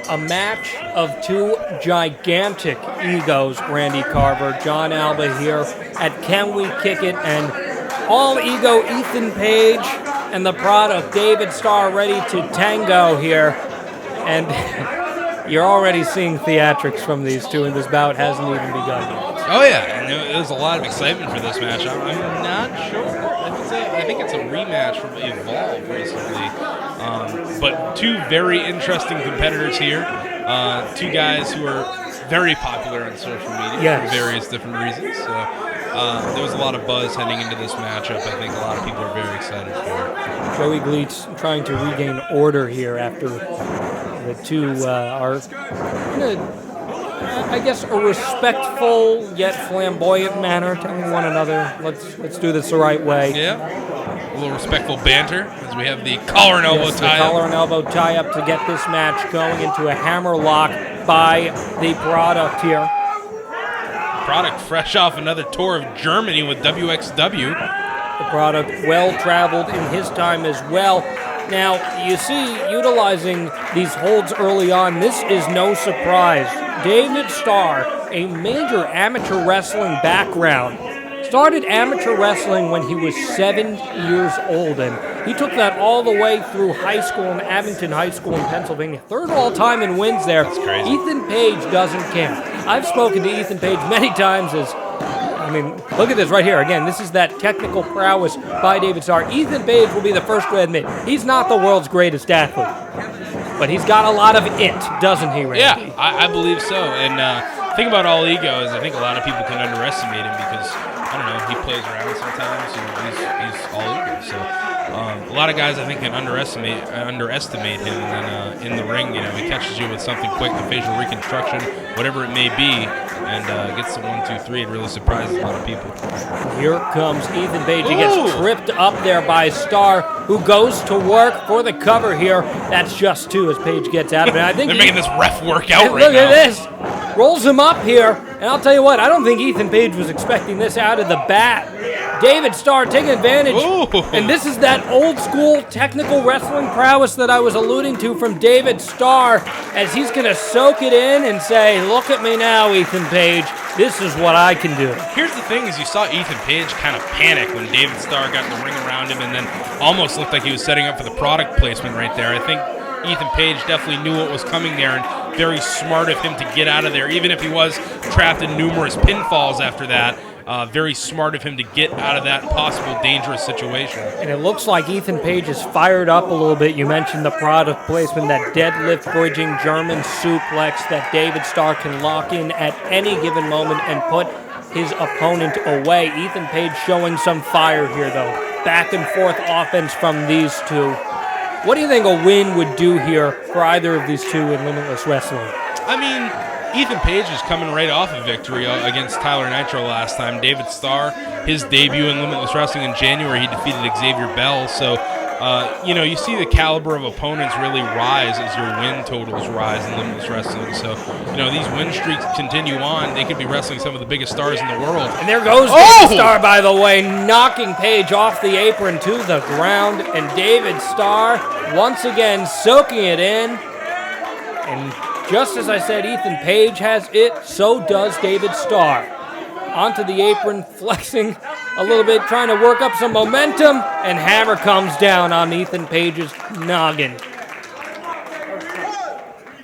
A match of two gigantic egos, Randy Carver, John Alba here at Can We Kick It, and all ego Ethan Page and the product David Starr ready to tango here. And you're already seeing theatrics from these two, and this bout hasn't even begun yet. Oh yeah, and there's a lot of excitement for this match. I'm not sure. I think it's a rematch from Evolve recently. But two very interesting competitors here. Two guys who are very popular on social media for various different reasons. So there was a lot of buzz heading into this matchup. I think a lot of people are very excited for it. Joey Gleit's trying to regain order here after the two are in a respectful yet flamboyant manner, telling one another, let's do this the right way. Yeah. A little respectful banter as we have the collar and elbow tie-up. The collar and elbow tie-up to get this match going into a hammer lock by the product here. Product fresh off another tour of Germany with wXw. The product well-traveled in his time as well. Now, you see, utilizing these holds early on, this is no surprise. David Starr, a major amateur wrestling background, started amateur wrestling when he was 7 years old, and he took that all the way through high school in Abington High School in Pennsylvania. Third all-time in wins there. That's crazy. Ethan Page doesn't care. I've spoken to Ethan Page many times look at this right here. Again, this is that technical prowess by David Starr. Ethan Page will be the first to admit he's not the world's greatest athlete, but he's got a lot of it, doesn't he, Randy? Yeah, I believe so. And the thing about All Ego is I think a lot of people can underestimate him because, I don't know, he plays around sometimes. He's all ego. So a lot of guys, I think, can underestimate him. And then in the ring, he catches you with something quick, the facial reconstruction, whatever it may be, and gets the 1, 2, 3. It really surprises a lot of people. Here comes Ethan Page. He gets tripped up there by Starr, who goes to work for the cover here. That's just two as Page gets out of it. I think they're making this ref work out right now. Look at this. Rolls him up here. And I'll tell you what, I don't think Ethan Page was expecting this out of the bat. David Starr taking advantage. Ooh. And this is that old school technical wrestling prowess that I was alluding to from David Starr, as he's going to soak it in and say, look at me now, Ethan Page. This is what I can do. Here's the thing is you saw Ethan Page kind of panic when David Starr got the ring around him and then almost looked like he was setting up for the product placement right there. I think Ethan Page definitely knew what was coming there, and very smart of him to get out of there, even if he was trapped in numerous pinfalls after that. Very smart of him to get out of that possible dangerous situation. And it looks like Ethan Page is fired up a little bit. You mentioned the product placement, that deadlift bridging German suplex that David Starr can lock in at any given moment and put his opponent away. Ethan Page showing some fire here, though. Back and forth offense from these two. What do you think a win would do here for either of these two in Limitless Wrestling? I mean, Ethan Page is coming right off a victory against Tyler Nitro last time. David Starr, his debut in Limitless Wrestling in January, he defeated Xavier Bell. So, you see the caliber of opponents really rise as your win totals rise in Limitless Wrestling. So, these win streaks continue on. They could be wrestling some of the biggest stars in the world. And there goes David Starr, by the way, knocking Page off the apron to the ground. And David Starr, once again, soaking it in. And just as I said, Ethan Page has it, so does David Starr. Onto the apron, flexing a little bit, trying to work up some momentum, and hammer comes down on Ethan Page's noggin.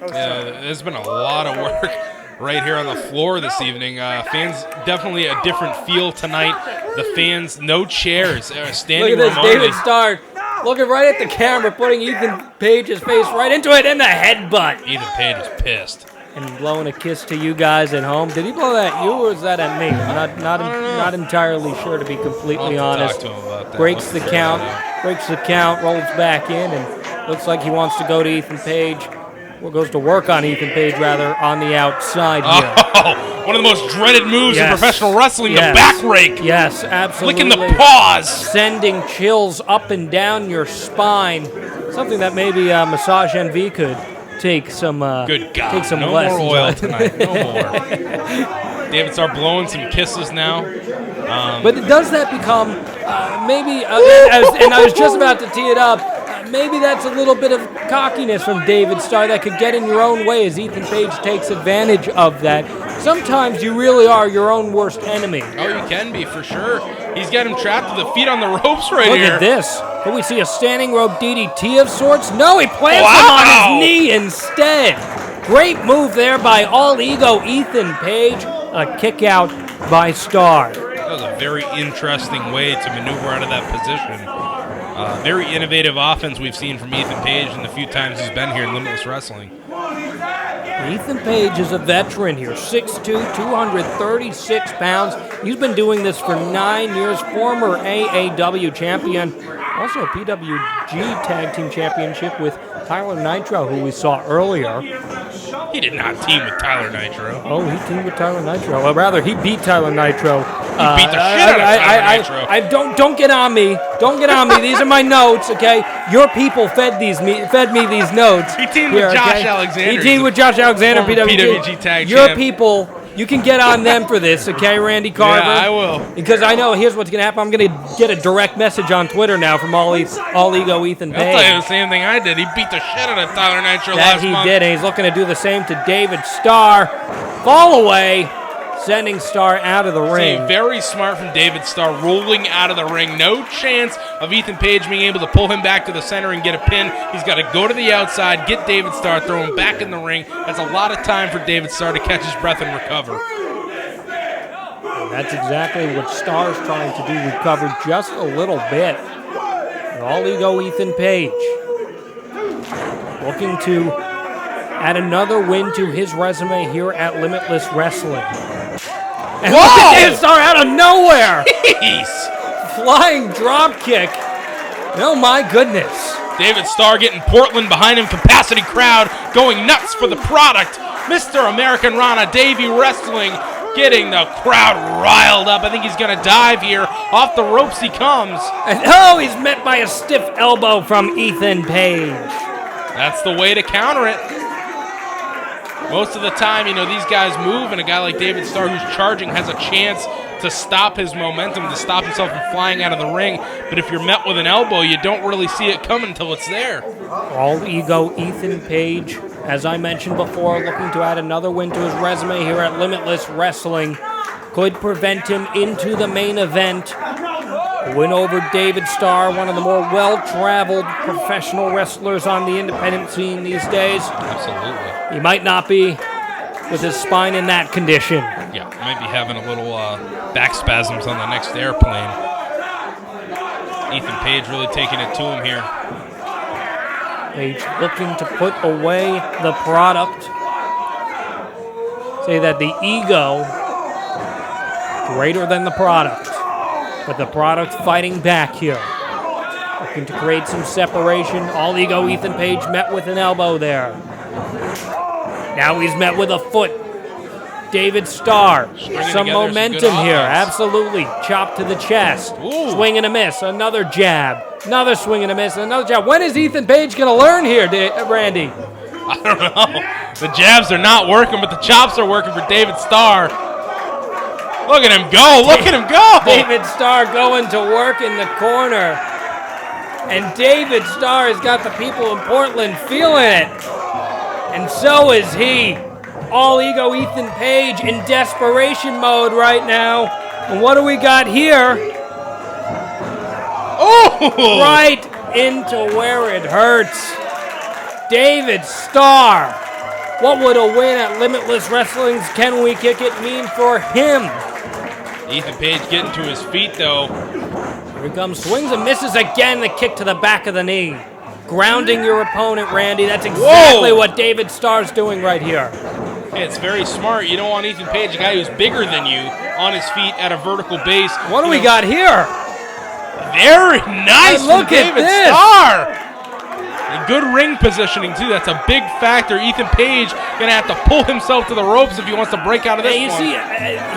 Yeah, there's been a lot of work right here on the floor this evening. Fans, definitely a different feel tonight. The fans, no chairs, standing Look at this, room only. David Starr looking right at the camera, putting Ethan Page's face right into it, and the headbutt. Ethan Page is pissed. And blowing a kiss to you guys at home. Did he blow that at you, or was that at me? I'm not entirely sure, to be completely honest. Talk to him about that. Breaks the count, rolls back in, and looks like he wants to go to Ethan Page. Well, goes to work on Ethan Page, rather, on the outside here. Oh, one of the most dreaded moves in professional wrestling, the back rake. Yes, absolutely. Licking the paws. Sending chills up and down your spine. something that maybe Massage NV could take some. Good God! Take some no lessons more oil on. tonight. No more. David Starr blowing some kisses now. But does that become maybe? And I was just about to tee it up. Maybe that's a little bit of cockiness from David Starr that could get in your own way as Ethan Page takes advantage of that. Sometimes you really are your own worst enemy. Oh, you can be, for sure. He's got him trapped with the feet on the ropes right here. Look at this. Can we see a standing rope DDT of sorts? No, he plants him on his knee instead. Great move there by All Ego Ethan Page. A kick out by Starr. That was a very interesting way to maneuver out of that position. Very innovative offense we've seen from Ethan Page in the few times he's been here in Limitless Wrestling. Ethan Page is a veteran here, 6'2", 236 pounds. He's been doing this for 9 years, former AAW champion, also a PWG Tag Team Championship with Tyler Nitro, who we saw earlier. He did not team with Tyler Nitro. Oh, he teamed with Tyler Nitro. Well, rather, he beat Tyler Nitro. He beat the shit out of Tyler Nitro. Don't get on me. Don't get on me. These are my notes, okay? Your people fed me these notes. He teamed with Josh Alexander. He teamed with Josh Alexander, PWG Tag Your Champ. people, you can get on them for this, okay, Randy Carver? Yeah, I will. Because I know, here's what's going to happen. I'm going to get a direct message on Twitter now from All Ego Ethan Page. I'll tell you the same thing I did. He beat the shit out of Tyler Nitro last month. That he did, and he's looking to do the same to David Starr. Fall away, sending Starr out of the ring. Very smart from David Starr, rolling out of the ring. No chance of Ethan Page being able to pull him back to the center and get a pin. He's got to go to the outside, get David Starr, throw him back in the ring. That's a lot of time for David Starr to catch his breath and recover. And that's exactly what Starr's trying to do, recover just a little bit. And All Ego Ethan Page looking to add another win to his resume here at Limitless Wrestling. And look at David Starr out of nowhere! Jeez! Flying drop kick. Oh my goodness. David Starr getting Portland behind him, capacity crowd going nuts for the product. Mr. American Rana, Davey Wrestling, getting the crowd riled up. I think he's going to dive here. Off the ropes he comes. And he's met by a stiff elbow from Ethan Page. That's the way to counter it. Most of the time, these guys move, and a guy like David Starr who's charging has a chance to stop his momentum, to stop himself from flying out of the ring. But if you're met with an elbow, you don't really see it coming until it's there. All Ego Ethan Page, as I mentioned before, looking to add another win to his resume here at Limitless Wrestling. Could prevent him into the main event. A win over David Starr, one of the more well-traveled professional wrestlers on the independent scene these days. Absolutely. He might not be with his spine in that condition. Yeah, might be having a little back spasms on the next airplane. Ethan Page really taking it to him here. Page looking to put away the product. Say that the ego greater than the product, but the product fighting back here. Looking to create some separation. All Ego Ethan Page met with an elbow there. Now he's met with a foot. David Starr, some momentum here, absolutely. Chop to the chest. Ooh. Swing and a miss, another jab. Another swing and a miss, another jab. When is Ethan Page going to learn here, Randy? I don't know. The jabs are not working, but the chops are working for David Starr. Look at him go, look at him go! David Starr going to work in the corner. And David Starr has got the people in Portland feeling it. And so is he. All Ego Ethan Page in desperation mode right now. And what do we got here? Oh! Right into where it hurts. David Starr. What would a win at Limitless Wrestling's Can We Kick It mean for him? Ethan Page getting to his feet, though. Here he comes, swings and misses again, the kick to the back of the knee. Grounding your opponent, Randy. That's exactly what David Starr's doing right here. Hey, it's very smart. You don't want Ethan Page, a guy who's bigger than you, on his feet at a vertical base. What do we got here? Very nice look from at David this. Starr. And good ring positioning, too. That's a big factor. Ethan Page going to have to pull himself to the ropes if he wants to break out of this you one. see,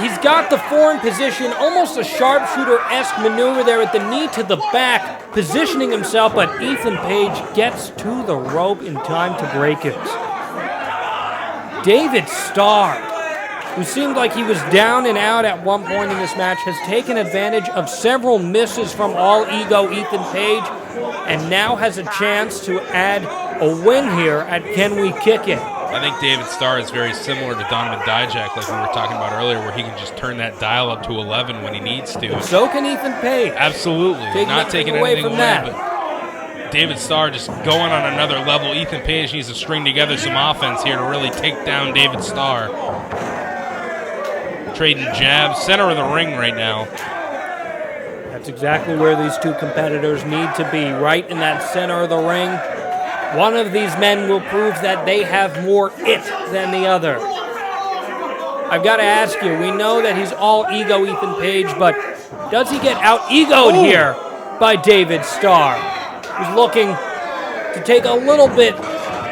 he's got the foreign position, almost a sharpshooter-esque maneuver there at the knee to the back, positioning himself, but Ethan Page gets to the rope in time to break it. David Starr, who seemed like he was down and out at one point in this match, has taken advantage of several misses from All Ego Ethan Page, and now has a chance to add a win here at Can We Kick It? I think David Starr is very similar to Donovan Dijak, like we were talking about earlier, where he can just turn that dial up to 11 when he needs to. So can Ethan Page. Absolutely. Not taking anything away, that. but David Starr just going on another level. Ethan Page needs to string together some offense here to really take down David Starr. Trading jabs, center of the ring right now. That's exactly where these two competitors need to be, right in that center of the ring. One of these men will prove that they have more it than the other. I've got to ask you, we know that he's all ego Ethan Page, but does he get out-egoed here by David Starr, who's looking to take a little bit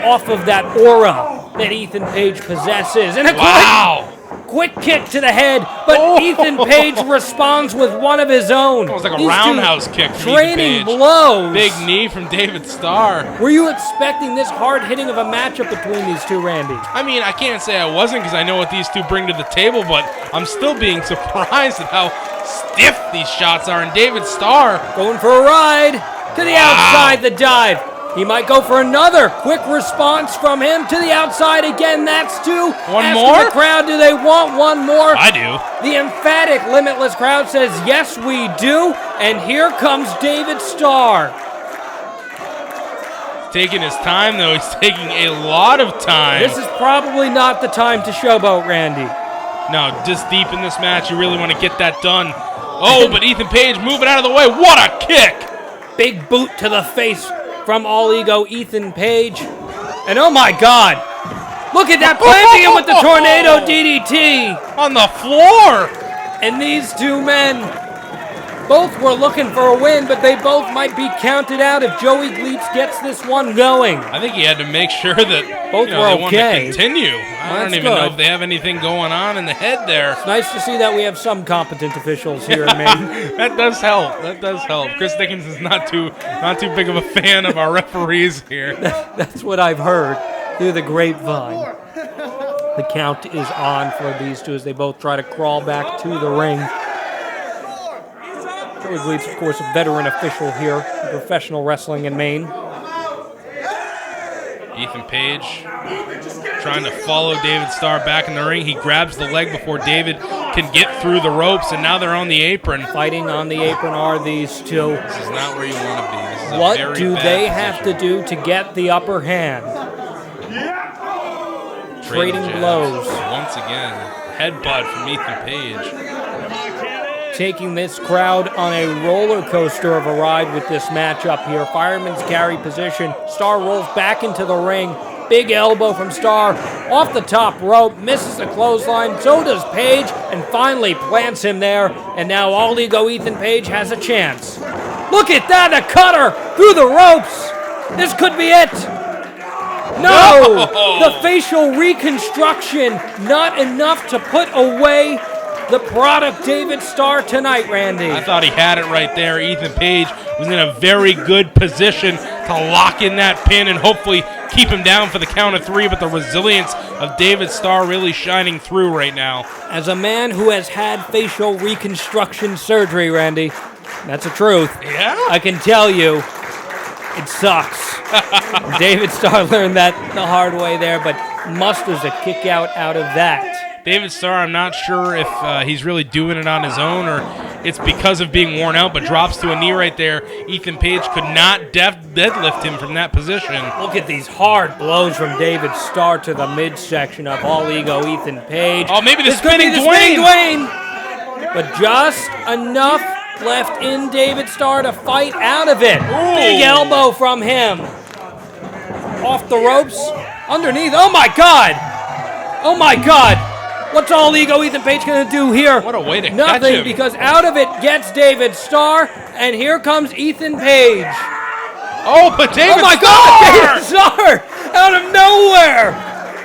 off of that aura that Ethan Page possesses? And a quick kick to the head, but Ethan Page responds with one of his own. It was like a roundhouse kick from trading Ethan Page. Blows. Big knee from David Starr. Were you expecting this hard hitting of a matchup between these two, Randy? I mean, I can't say I wasn't because I know what these two bring to the table, but I'm still being surprised at how stiff these shots are. And David Starr going for a ride to the outside, the dive. He might go for another quick response from him to the outside again. That's two. One more? The crowd, do they want one more? I do. The emphatic Limitless crowd says, yes, we do. And here comes David Starr. Taking his time, though. He's taking a lot of time. This is probably not the time to showboat, Randy. No, just deep in this match, you really want to get that done. Oh, but Ethan Page moving out of the way. What a kick! Big boot to the face from All Ego Ethan Page. And oh my God, look at that, planting him with the tornado DDT. On the floor. And these two men, both were looking for a win, but they both might be counted out if Joey Gleets gets this one going. I think he had to make sure that both they were want to continue. I don't even know if they have anything going on in the head there. It's nice to see that we have some competent officials here in Maine. That does help. That does help. Chris Dickens is not too big of a fan of our referees here. That's what I've heard through the grapevine. The count is on for these two as they both try to crawl back to the ring. Joey Gleets, of course, a veteran official here in professional wrestling in Maine. Ethan Page trying to follow David Starr back in the ring. He grabs the leg before David can get through the ropes, and now they're on the apron. Fighting on the apron are these two. This is not where you want to be. This is what a very do bad they position. have to do to get the upper hand? Trading blows. Once again, headbutt from Ethan Page. Taking this crowd on a roller coaster of a ride with this matchup here. Fireman's carry position. Starr rolls back into the ring. Big elbow from Starr off the top rope. Misses the clothesline. So does Page. And finally plants him there. And now All Ego Ethan Page has a chance. Look at that. A cutter through the ropes. This could be it. No! The facial reconstruction. Not enough to put away the product David Starr tonight, Randy. I thought he had it right there. Ethan Page was in a very good position to lock in that pin and hopefully keep him down for the count of three, but the resilience of David Starr really shining through right now. As a man who has had facial reconstruction surgery, Randy, that's the truth. Yeah? I can tell you, it sucks. David Starr learned that the hard way there, but musters a kick out of that. David Starr, I'm not sure if he's really doing it on his own or it's because of being worn out, but drops to a knee right there. Ethan Page could not deadlift him from that position. Look at these hard blows from David Starr to the midsection of All Ego Ethan Page. Oh, maybe the This could be spinning the spinning Dwayne. Dwayne. But just enough left in David Starr to fight out of it. Ooh. Big elbow from him. Off the ropes. Underneath. Oh, my God. Oh, my God. What's All Ego Ethan Page going to do here? What a way to catch Nothing, him. because out of it gets David Starr, and here comes Ethan Page. Oh, but David Oh my Starr! God! David Starr out of nowhere!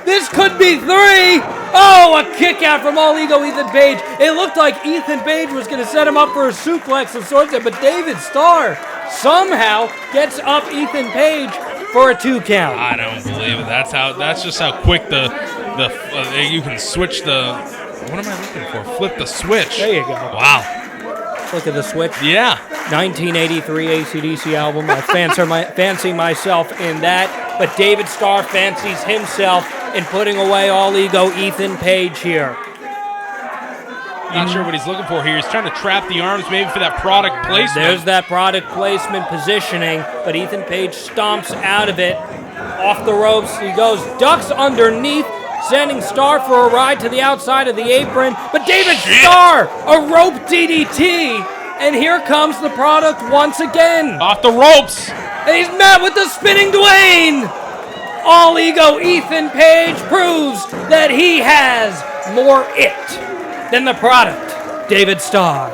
This could be 3. Oh, a kick out from All Ego Ethan Page. It looked like Ethan Page was going to set him up for a suplex of sorts, but David Starr somehow gets up Ethan Page for a 2 count. I don't believe it. That's just how quick you can switch the. What am I looking for? Flip the switch. There you go. Wow. Look at the switch. Yeah. 1983 AC/DC album. I fancy myself in that, but David Starr fancies himself in putting away All Ego Ethan Page here. Not sure what he's looking for here. He's trying to trap the arms maybe for that product placement. There's that product placement positioning, but Ethan Page stomps out of it. Off the ropes he goes, ducks underneath, sending Starr for a ride to the outside of the apron. But David Starr, a rope DDT, and here comes the product once again. Off the ropes. And he's met with the spinning Dwayne. All Ego Ethan Page proves that he has more it than the product, David Starr.